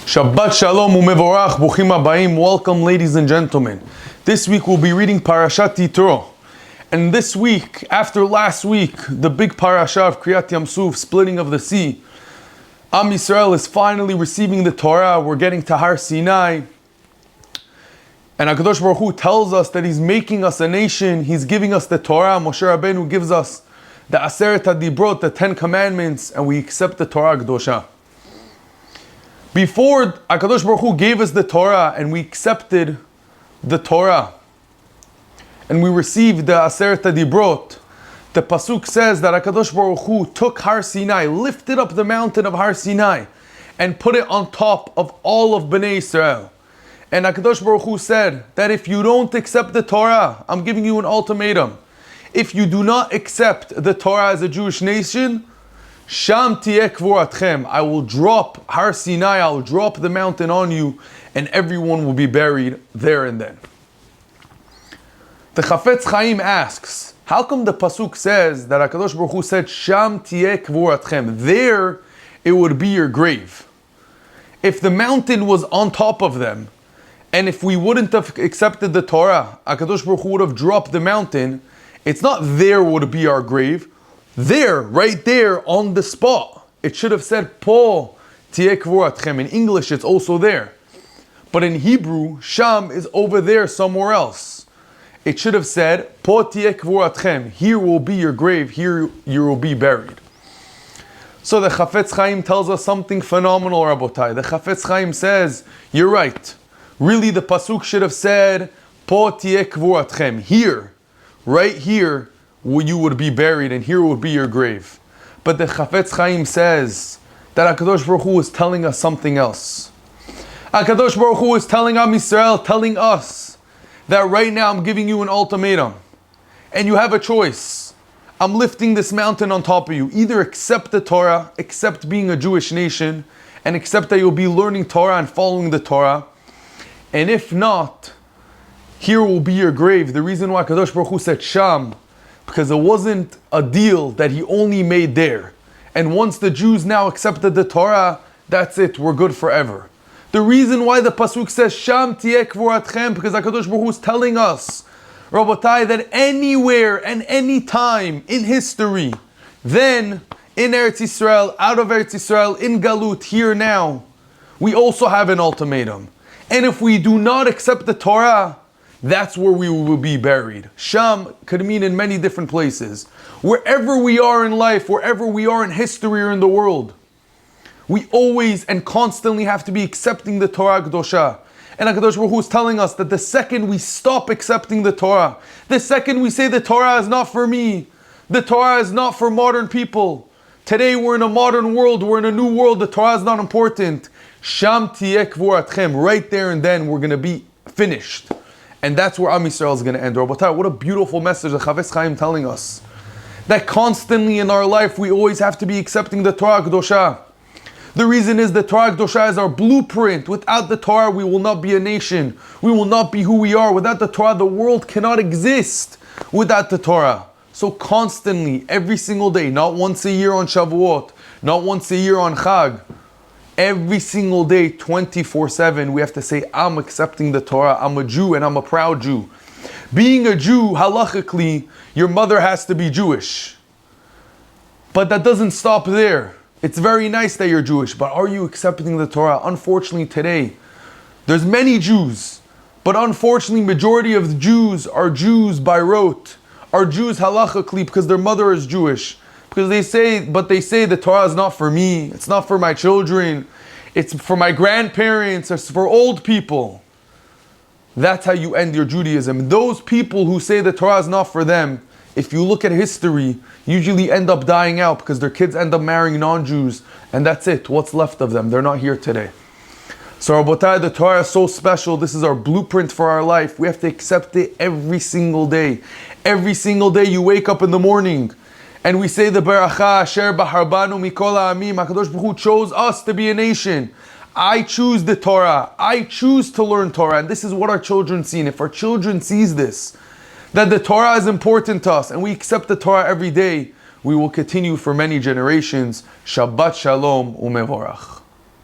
Shabbat Shalom umevorach, Bruchim habayim. Welcome, ladies and gentlemen. This week we'll be reading Parashat Yitro. And this week, after last week, the big parasha of Kriyat Yam Suf, splitting of the sea, Am Yisrael is finally receiving the Torah. We're getting to Har Sinai. And HaKadosh Baruch Hu tells us that He's making us a nation. He's giving us the Torah. Moshe Rabbeinu gives us the Aseret HaDibrot, the 10 Commandments, and we accept the Torah Kedosha. Before HaKadosh Baruch Hu gave us the Torah and we accepted the Torah and we received the Aseret HaDibrot, the Pasuk says that HaKadosh Baruch Hu took Har Sinai, lifted up the mountain of Har Sinai and put it on top of all of Bnei Israel. And HaKadosh Baruch Hu said that if you don't accept the Torah, I'm giving you an ultimatum. If you do not accept the Torah as a Jewish nation, Sham tiyeh kvuratchem, I will drop Har Sinai, I will drop the mountain on you, and everyone will be buried there and then. The Chafetz Chaim asks, how come the Pasuk says that HaKadosh Baruch Hu said, Sham tiyeh kvuratchem, there it would be your grave? If the mountain was on top of them, and if we wouldn't have accepted the Torah, HaKadosh Baruch Hu would have dropped the mountain, it's not there would be our grave. There, right there on the spot. It should have said, Po tiyeh kvuratchem. In English, it's also there. But in Hebrew, Sham is over there somewhere else. It should have said, Po tiyeh kvuratchem. Here will be your grave. Here you will be buried. So the Chafetz Chaim tells us something phenomenal, Rabotai. The Chafetz Chaim says, you're right. Really, the Pasuk should have said, Po tiyeh kvuratchem. Here, right here, you would be buried and here would be your grave. But the Chafetz Chaim says that HaKadosh Baruch Hu is telling us something else. HaKadosh Baruch Hu is telling Am Yisrael, telling us that right now I'm giving you an ultimatum. And you have a choice. I'm lifting this mountain on top of you. Either accept the Torah, accept being a Jewish nation, and accept that you'll be learning Torah and following the Torah. And if not, here will be your grave. The reason why HaKadosh Baruch Hu said Sham, because it wasn't a deal that he only made there. And once the Jews now accepted the Torah, that's it, we're good forever. The reason why the Pasuk says, Sham tiyeh kvuratchem, because HaKadosh Baruch Hu is telling us, Rabotai, that anywhere and any time in history, then in Eretz Yisrael, out of Eretz Yisrael, in Galut, here now, we also have an ultimatum. And if we do not accept the Torah, that's where we will be buried. Sham could mean in many different places. Wherever we are in life, wherever we are in history or in the world, we always and constantly have to be accepting the Torah Kedosha. And HaKadosh Baruch Hu is telling us that the second we stop accepting the Torah, the second we say the Torah is not for me, the Torah is not for modern people. Today we're in a modern world, we're in a new world, the Torah is not important. Sham tiyeh kvuratchem, right there and then we're going to be finished. And that's where Am Yisrael is going to end. Rabotai, what a beautiful message the Chafetz Chaim telling us. That constantly in our life, we always have to be accepting the Torah Kedosha. The reason is the Torah Kedosha is our blueprint. Without the Torah, we will not be a nation. We will not be who we are. Without the Torah, the world cannot exist without the Torah. So constantly, every single day, not once a year on Shavuot, not once a year on Chag, every single day, 24/7, we have to say, I'm accepting the Torah, I'm a Jew and I'm a proud Jew. Being a Jew, halachically, your mother has to be Jewish. But that doesn't stop there. It's very nice that you're Jewish, but are you accepting the Torah? Unfortunately today, there's many Jews, but unfortunately majority of the Jews are Jews by rote, are Jews halachically because their mother is Jewish. Because they say the Torah is not for me, it's not for my children, it's for my grandparents, it's for old people. That's how you end your Judaism. Those people who say the Torah is not for them, if you look at history, usually end up dying out because their kids end up marrying non-Jews, and that's it, what's left of them, they're not here today. So Rabotai, the Torah is so special, this is our blueprint for our life, we have to accept it every single day. Every single day you wake up in the morning, and we say the Beracha, Asher Baharbanu Mikol Ha'amim. HaKadosh Baruch Hu chose us to be a nation. I choose the Torah. I choose to learn Torah. And this is what our children see. And if our children sees this, that the Torah is important to us, and we accept the Torah every day, we will continue for many generations. Shabbat Shalom umevorach.